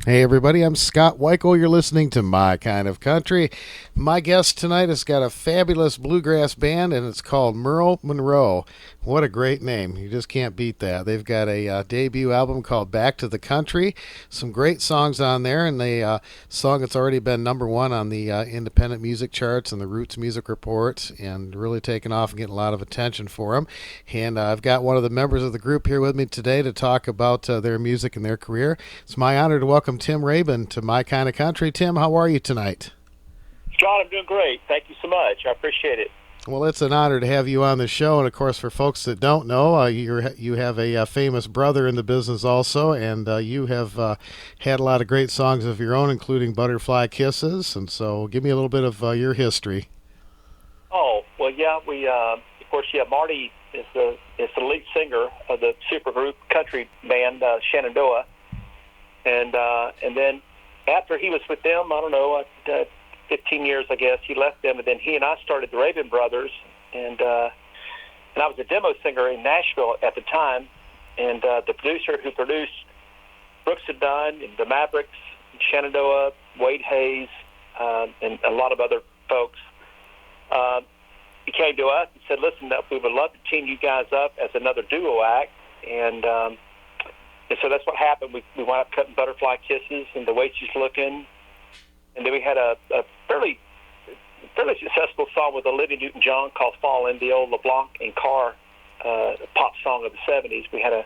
Hey everybody, I'm Scott Wikle. You're listening to My Kind of Country. My guest tonight has got a fabulous bluegrass band, and it's called Merle Monroe. What a great name. You just can't beat that. They've got a debut album called Back to the Country. Some great songs on there, and the song that's already been number one on the independent music charts and the Roots Music Report, and really taken off and getting a lot of attention for them. And I've got one of the members of the group here with me today to talk about their music and their career. It's my honor to welcome Tim Raybon to My Kind of Country. Tim, how are you tonight? Scott, I'm doing great. Thank you so much. I appreciate it. Well, it's an honor to have you on the show, and of course, for folks that don't know, you have a famous brother in the business also, and you have had a lot of great songs of your own, including Butterfly Kisses. And so, give me a little bit of your history. Oh well, yeah, Marty is the lead singer of the supergroup country band Shenandoah, and then after he was with them, I don't know, 15 years, I guess. He left them, and then he and I started the Raybon Brothers, and I was a demo singer in Nashville at the time, and the producer who produced Brooks and Dunn and the Mavericks, Shenandoah, Wade Hayes, and a lot of other folks, he came to us and said, "Listen, we would love to team you guys up as another duo act," and so that's what happened. We wound up cutting Butterfly Kisses and The Way She's Looking. And then we had a fairly successful song with Olivia Newton-John called Fallin', the old LeBlanc and Carr pop song of the 70s. We had a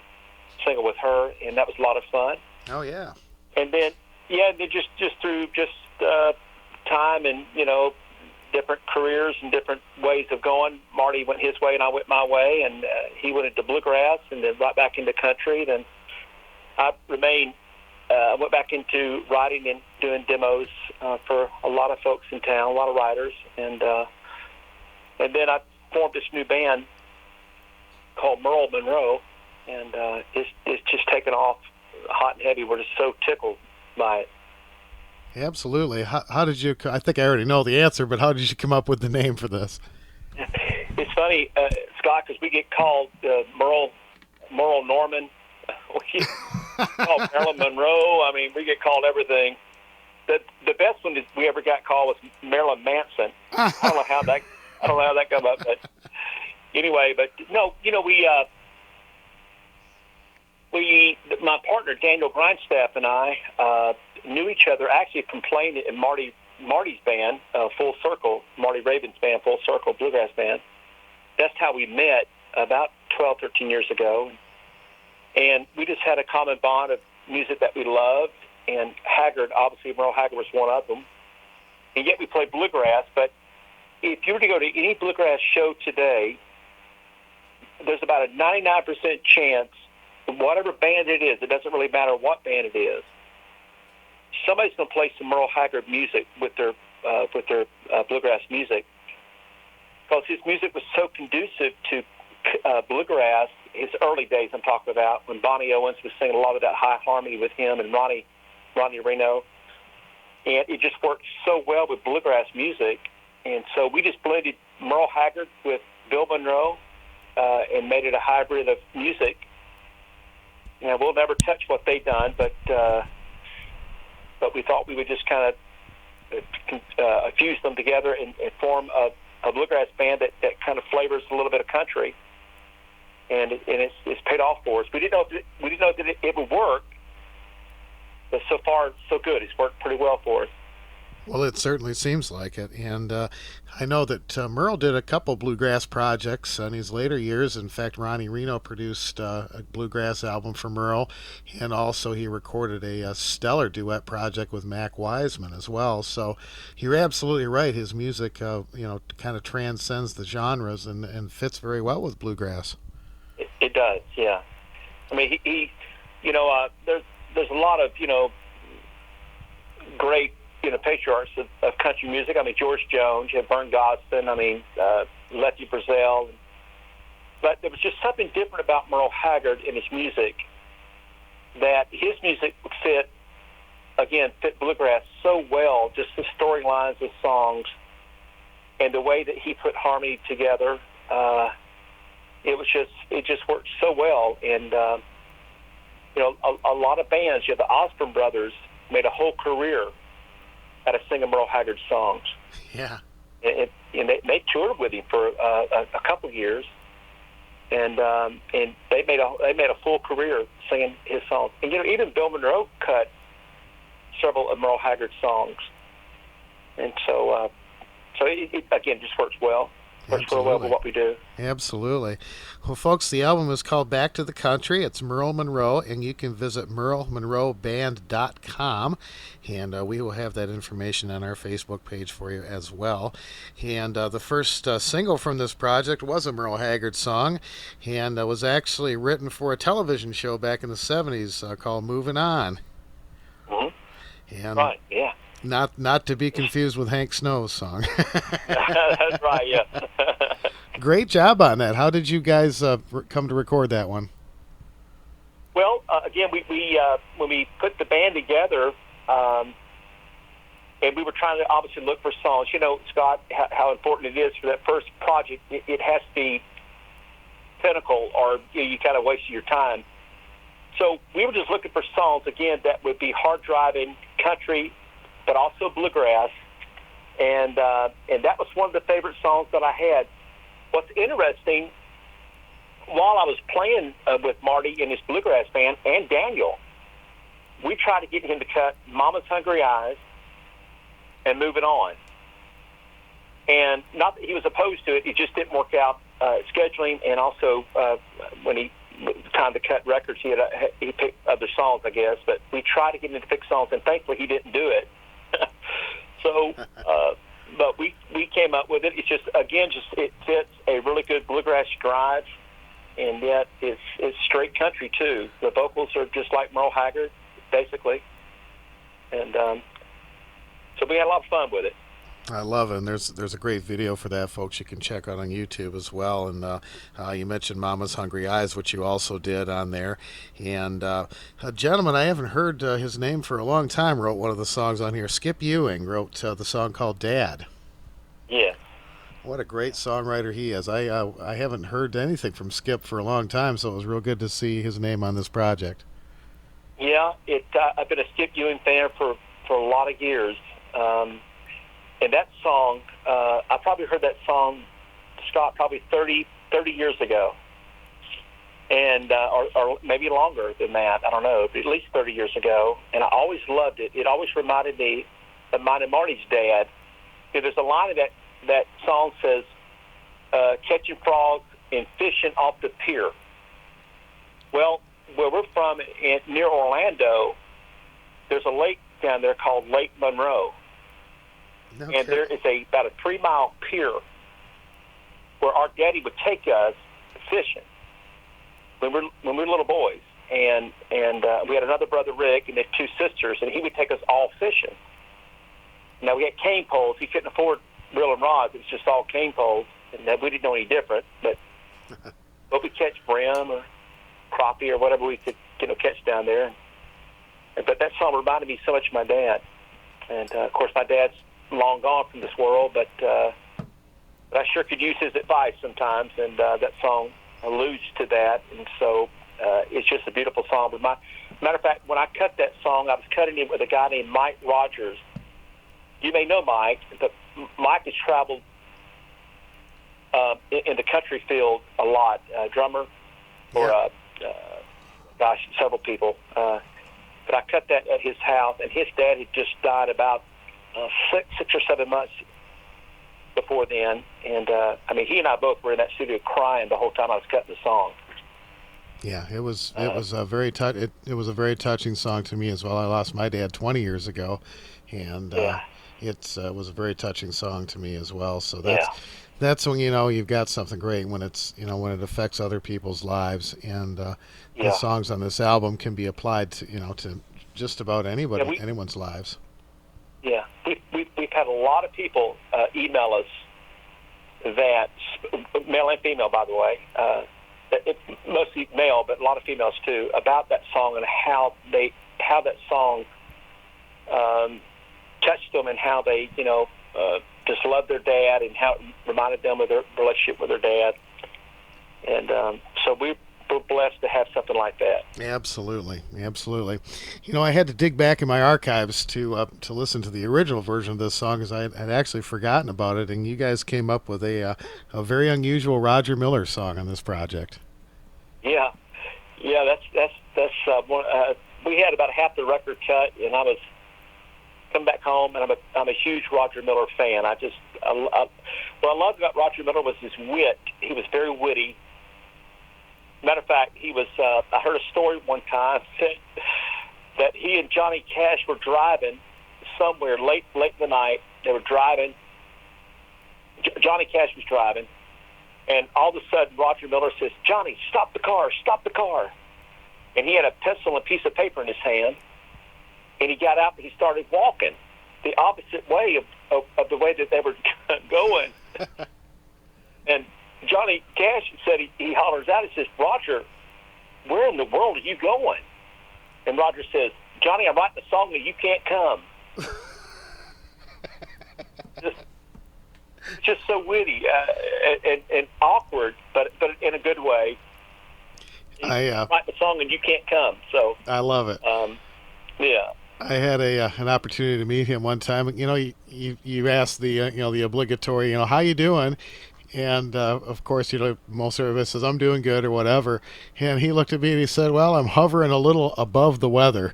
single with her, and that was a lot of fun. Oh, yeah. And then, just through time and, different careers and different ways of going, Marty went his way and I went my way, and he went into bluegrass and then right back into country. Then I remained I went back into writing and doing demos for a lot of folks in town, a lot of writers, and then I formed this new band called Merle Monroe, and it's just taken off hot and heavy. We're just so tickled by it. Absolutely. How did you? I think I already know the answer, but how did you come up with the name for this? It's funny, Scott, because we get called Merle Norman. Called Merle Monroe. I mean, we get called everything. The best one we ever got called was Marilyn Manson. I don't know how that came up, but anyway. But no, we my partner Daniel Grindstaff and I knew each other actually from playing in Marty's band, Full Circle, Marty Raybon's band, Full Circle Bluegrass band. That's how we met about 12, 13 years ago. And we just had a common bond of music that we loved. And Haggard, obviously, Merle Haggard was one of them. And yet we played bluegrass. But if you were to go to any bluegrass show today, there's about a 99% chance, whatever band it is, it doesn't really matter what band it is, somebody's going to play some Merle Haggard music with their bluegrass music. Because his music was so conducive to bluegrass. His early days I'm talking about, when Bonnie Owens was singing a lot of that high harmony with him and Ronnie Reno. And it just worked so well with bluegrass music. And so we just blended Merle Haggard with Bill Monroe and made it a hybrid of music. And we'll never touch what they've done, but we thought we would just kind of fuse them together and form a bluegrass band that kind of flavors a little bit of country. And it's paid off for us. We didn't know that it would work, but so far so good. It's worked pretty well for us. Well, it certainly seems like it. And I know that Merle did a couple bluegrass projects in his later years. In fact, Ronnie Reno produced a bluegrass album for Merle, and also he recorded a stellar duet project with Mac Wiseman as well. So you're absolutely right. His music, kind of transcends the genres and fits very well with bluegrass. It does, yeah. I mean, he there's a lot of, great, patriarchs of country music. I mean, George Jones, you have Vern Gosdin, Lefty Frizzell. But there was just something different about Merle Haggard and his music, that his music would fit bluegrass so well, just the storylines, the songs, and the way that he put harmony together. It just worked so well. And a lot of bands, the Osborne brothers, made a whole career out of singing Merle Haggard songs. Yeah. And they toured with him for a couple of years, and they made a full career singing his songs. And even Bill Monroe cut several of Merle Haggard's songs, and so it again just works well. Works real well with what we do. Absolutely. Well, folks, the album is called Back to the Country. It's Merle Monroe, and you can visit merlemonroeband.com, and we will have that information on our Facebook page for you as well. And the first single from this project was a Merle Haggard song, and was actually written for a television show back in the 70s called Moving On. Mm-hmm. And right, yeah. Not to be confused with Hank Snow's song. That's right, yeah. Great job on that. How did you guys come to record that one? Well, again, we when we put the band together, and we were trying to obviously look for songs. You know, Scott, how important it is for that first project. It has to be pinnacle, or you kind of wasted your time. So we were just looking for songs, again, that would be hard-driving country, but also bluegrass, and that was one of the favorite songs that I had. What's interesting, while I was playing with Marty in his bluegrass band and Daniel, we tried to get him to cut Mama's Hungry Eyes and Moving On. And not that he was opposed to it, it just didn't work out scheduling, and also when he time to cut records, he picked other songs, I guess. But we tried to get him to pick songs, and thankfully he didn't do it. So, but we came up with it. It's just, again, it fits a really good bluegrass drive, and yet it's straight country too. The vocals are just like Merle Haggard, basically, and so we had a lot of fun with it. I love it, and there's a great video for that, folks. You can check out on YouTube as well. And you mentioned Mama's Hungry Eyes, which you also did on there. And a gentleman I haven't heard his name for a long time wrote one of the songs on here. Skip Ewing wrote the song called Dad. Yeah. What a great songwriter he is. I haven't heard anything from Skip for a long time, so it was real good to see his name on this project. Yeah, I've been a Skip Ewing fan for a lot of years. And that song, I probably heard that song, Scott, probably 30 years ago. And or maybe longer than that, I don't know, but at least 30 years ago. And I always loved it. It always reminded me of mine and Marty's dad. There's a line of that song says, catching frogs and fishing off the pier. Well, where we're from, near Orlando, there's a lake down there called Lake Monroe. Okay. And there is about a 3-mile pier where our daddy would take us fishing when we were little boys, and we had another brother, Rick, and then 2 sisters, and he would take us all fishing. Now we had cane poles. He couldn't afford reeling rods. It was just all cane poles, and we didn't know any different. But we'd catch brim or crappie or whatever we could catch down there. But that song reminded me so much of my dad, and of course my dad's long gone from this world, but I sure could use his advice sometimes, and that song alludes to that, and so it's just a beautiful song. But matter of fact, when I cut that song, I was cutting it with a guy named Mike Rogers. You may know Mike, but Mike has traveled in the country field a lot, drummer for, several people. But I cut that at his house, and his dad had just died about 6 or 7 months before then, and he and I both were in that studio crying the whole time I was cutting the song. Yeah, it was a very it was a very touching song to me as well. I lost my dad 20 years ago, and it was a very touching song to me as well. So that's when you've got something great, when it's when it affects other people's lives, and the songs on this album can be applied to to just about anyone's lives. Yeah, we've had a lot of people email us that, male and female, by the way, mostly male, but a lot of females too, about that song and how that song touched them, and how they just loved their dad, and how it reminded them of their relationship with their dad. And so we're we're blessed to have something like that. Absolutely, absolutely. I had to dig back in my archives to listen to the original version of this song because I had actually forgotten about it, and you guys came up with a very unusual Roger Miller song on this project. Yeah, that's one. We had about half the record cut, and I was coming back home, and I'm a huge Roger Miller fan. What I loved about Roger Miller was his wit. He was very witty. Matter of fact, he was. I heard a story one time that he and Johnny Cash were driving somewhere late in the night. They were driving. Johnny Cash was driving, and all of a sudden, Roger Miller says, "Johnny, stop the car! Stop the car!" And he had a pencil and a piece of paper in his hand, and he got out and he started walking the opposite way of the way that they were going. And Johnny Cash said, he hollers out, he says, "Roger, where in the world are you going?" And Roger says, "Johnny, I'm writing a song and you can't come." just so witty and awkward, but in a good way. I write the song and you can't come. So I love it. Yeah. I had an opportunity to meet him one time. You asked the obligatory, how you doing? And of course, most of us says, "I'm doing good" or whatever. And he looked at me and he said, "Well, I'm hovering a little above the weather."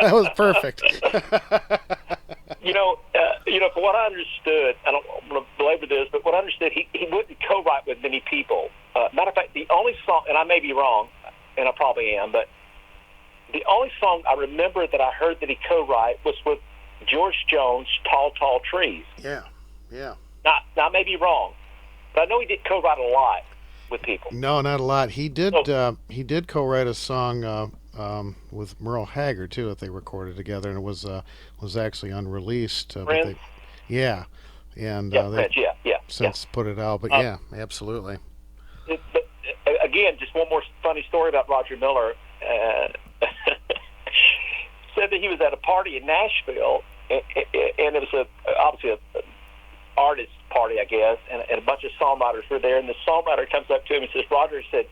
That was perfect. For what I understood, I don't want to belabor this, but what I understood, he wouldn't co-write with many people. Matter of fact, the only song, and I may be wrong, and I probably am, but the only song I remember that I heard that he co-write was with George Jones' "Tall, Tall Trees." Yeah. Now, I may be wrong, but I know he did co-write a lot with people. No, not a lot. He did co-write a song with Merle Haggard too that they recorded together, and it was actually unreleased. Friends? Yeah, and Friends, yeah. Since put it out, but yeah, absolutely. But again, just one more funny story about Roger Miller. Said that he was at a party in Nashville, and it was obviously a artist party, I guess, and a bunch of songwriters were there. And the songwriter comes up to him and says, "Roger," he said,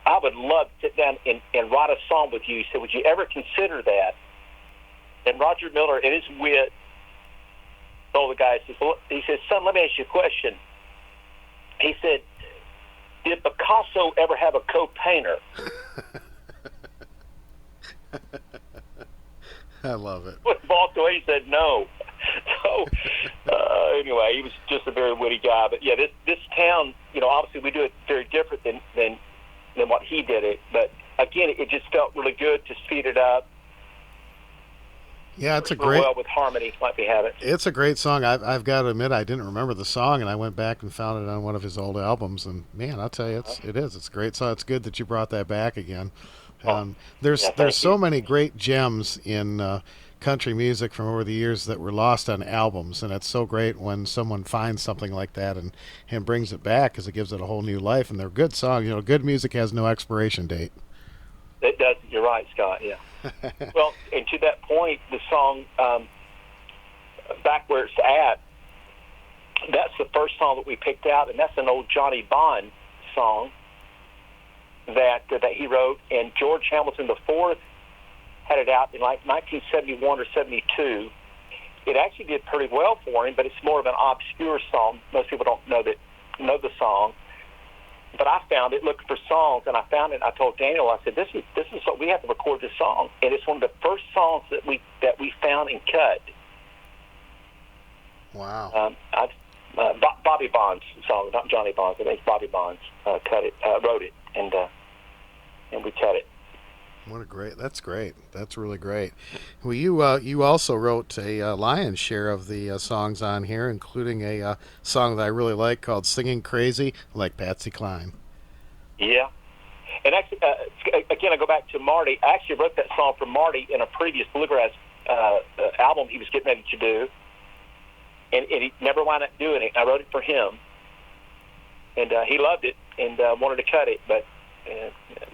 "I would love to sit down and write a song with you." He said, "Would you ever consider that?" And Roger Miller, in his wit, told the guy, he says, "Son, let me ask you a question." He said, "Did Picasso ever have a co-painter?" I love it. Walked away. He said no. So anyway, he was just a very witty guy. But yeah, this town, obviously we do it very different than what he did it. But again, it just felt really good to speed it up. Yeah, it's well with harmony like we have it. It's a great song. I've got to admit, I didn't remember the song, and I went back and found it on one of his old albums. And man, I'll tell you, it's a great song. It's good that you brought that back again. There's so many great gems in country music from over the years that were lost on albums, and it's so great when someone finds something like that and brings it back because it gives it a whole new life. And they're good songs. Good music has no expiration date. It does. You're right, Scott. Yeah. Well, and to that point, the song "Back Where It's At," that's the first song that we picked out, and that's an old Johnny Bond song that he wrote, and George Hamilton IV had it out in like 1971 or 72. It actually did pretty well for him, but it's more of an obscure song. Most people don't know the song. But I found it looking for songs, and I found it. I told Daniel, I said, "This is what we have to record this song," and it's one of the first songs that we found and cut. Wow. Bobby Bond's song, not Johnny Bond's. I think Bobby Bond's wrote it, and we cut it. That's great. That's really great. Well, you also wrote a lion's share of the songs on here, including a song that I really like called "Singing Crazy Like Patsy Cline." Yeah. And actually, again, I go back to Marty. I actually wrote that song for Marty in a previous Bluegrass album he was getting ready to do, and he never wound up doing it. I wrote it for him, and he loved it and wanted to cut it, but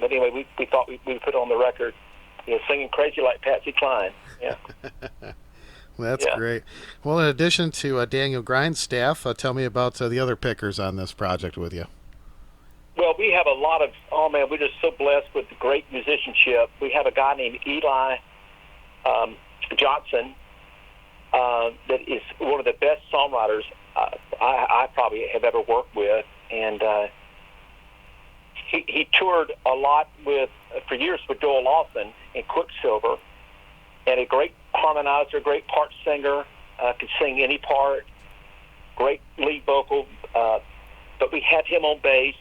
anyway, we thought we would put it on the record, "Singing Crazy Like Patsy Cline." Yeah. That's great. Well, in addition to Daniel Grindstaff, tell me about the other pickers on this project with you. Well, we have a lot of, we're just so blessed with great musicianship. We have a guy named Eli Johnson that is one of the best songwriters I probably have ever worked with. And he toured a lot for years with Joel Lawson and Quicksilver, and a great harmonizer, great part singer, could sing any part, great lead vocal, but we have him on bass.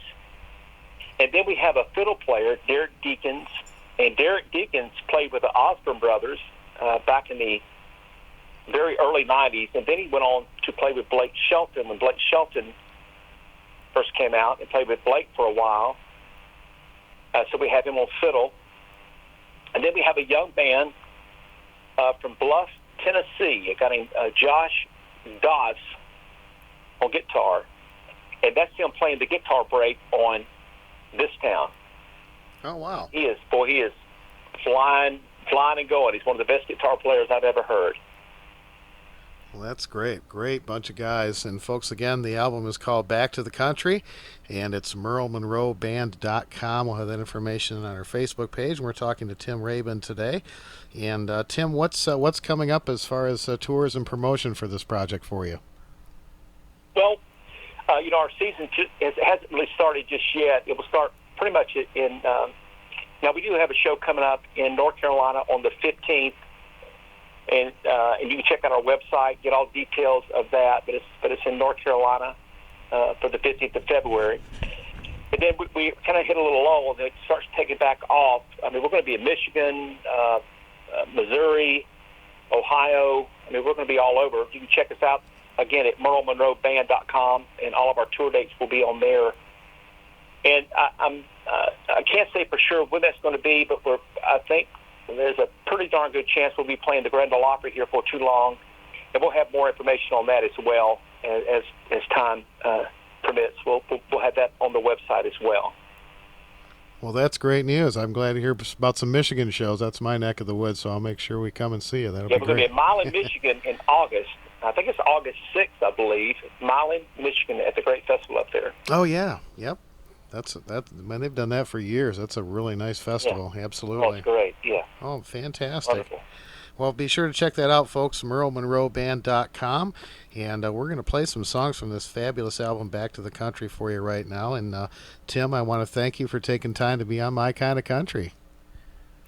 And then we have a fiddle player, Derek Deakins, and Derek Deakins played with the Osborne Brothers back in the very early 90s, and then he went on to play with Blake Shelton when Blake Shelton first came out, and played with Blake for a while. So we have him on fiddle. And then we have a young man from Bluff, Tennessee, a guy named Josh Doss on guitar. And that's him playing the guitar break on This Town. Oh, wow. He is flying and going. He's one of the best guitar players I've ever heard. Well, that's great. Great bunch of guys. And folks, again, the album is called Back to the Country, and it's merlemonroeband.com. We'll have that information on our Facebook page. And we're talking to Tim Raybon today. And Tim, what's coming up as far as tours and promotion for this project for you? Well, our season hasn't really started just yet. It will start pretty much in. Now we do have a show coming up in North Carolina on the 15th. And you can check out our website, get all details of that. But it's in North Carolina for the 15th of February. And then we kind of hit a little lull, and it starts taking back off. I mean, we're going to be in Michigan, Missouri, Ohio. I mean, we're going to be all over. You can check us out again at merlemonroeband.com, and all of our tour dates will be on there. And I can't say for sure when that's going to be, but I think there's a pretty darn good chance we'll be playing the Grand Ole Opry here for too long, and we'll have more information on that as well as time permits. We'll have that on the website as well. Well, that's great news. I'm glad to hear about some Michigan shows. That's my neck of the woods, so I'll make sure we come and see you. That'll be great. We're going to be in Milan, Michigan in August. I think it's August 6th, I believe. Milan, Michigan, at the Great Festival up there. Oh, yeah. Yep. Man, they've done that for years. That's a really nice festival. Yeah. Absolutely. That's great, yeah. Oh, fantastic. Wonderful. Well, be sure to check that out, folks, merlemonroeband.com. And we're going to play some songs from this fabulous album, Back to the Country, for you right now. And, Tim, I want to thank you for taking time to be on My Kind of Country.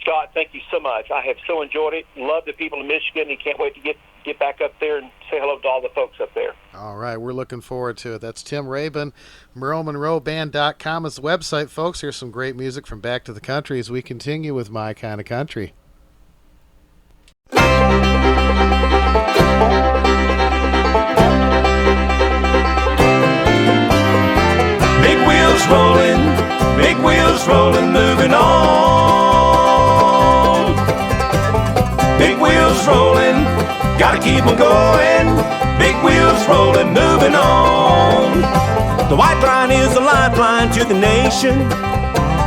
Scott, thank you so much. I have so enjoyed it. Love the people in Michigan, and can't wait to get back up there and say hello to all the folks up there. All right, we're looking forward to it. That's Tim Raybon. merlemonroeband.com is the website, folks. Here's some great music from Back to the Country as we continue with My Kind of Country. Big wheels rolling, moving on. Big wheels rolling, gotta keep them going. Big wheels rolling, moving on. The white line is a lifeline to the nation,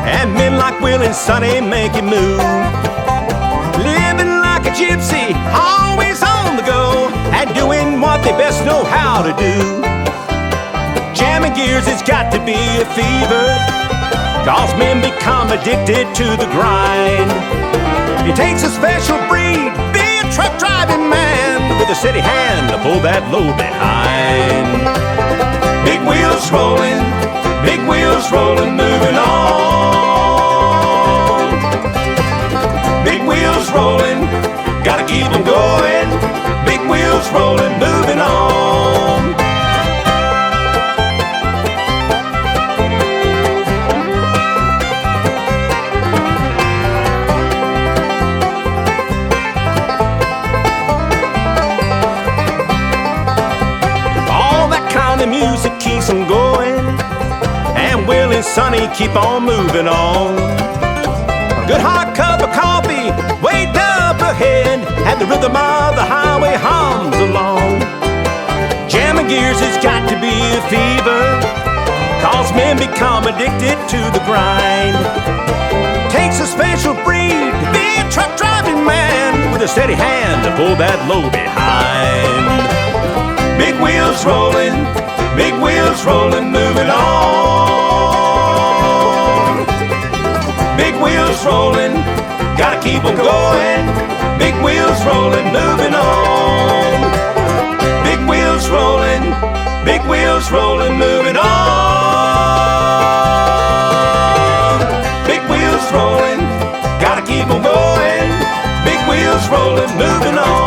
and men like Will and Sonny make it move. Living like a gypsy, always on the go, and doing what they best know how to do. Jamming gears, it's got to be a fever, 'cause men become addicted to the grind. It takes a special breed, be a truck driving man, with a steady hand to pull that load behind. Big wheels rolling, moving on. Big wheels rolling, gotta keep them going. Big wheels rolling, moving on. The music keeps them going, and Will and Sonny keep on moving on. A good hot cup of coffee way up ahead, and the rhythm of the highway hums along. Jamming gears has got to be a fever, 'cause men become addicted to the grind. Takes a special breed to be a truck driving man, with a steady hand to pull that load behind. Big wheels rolling, moving on. Big wheels rolling, gotta keep 'em going. Big wheels rolling, moving on. Big wheels rolling, moving on. Big wheels rolling, gotta keep 'em going. Big wheels rolling, moving on.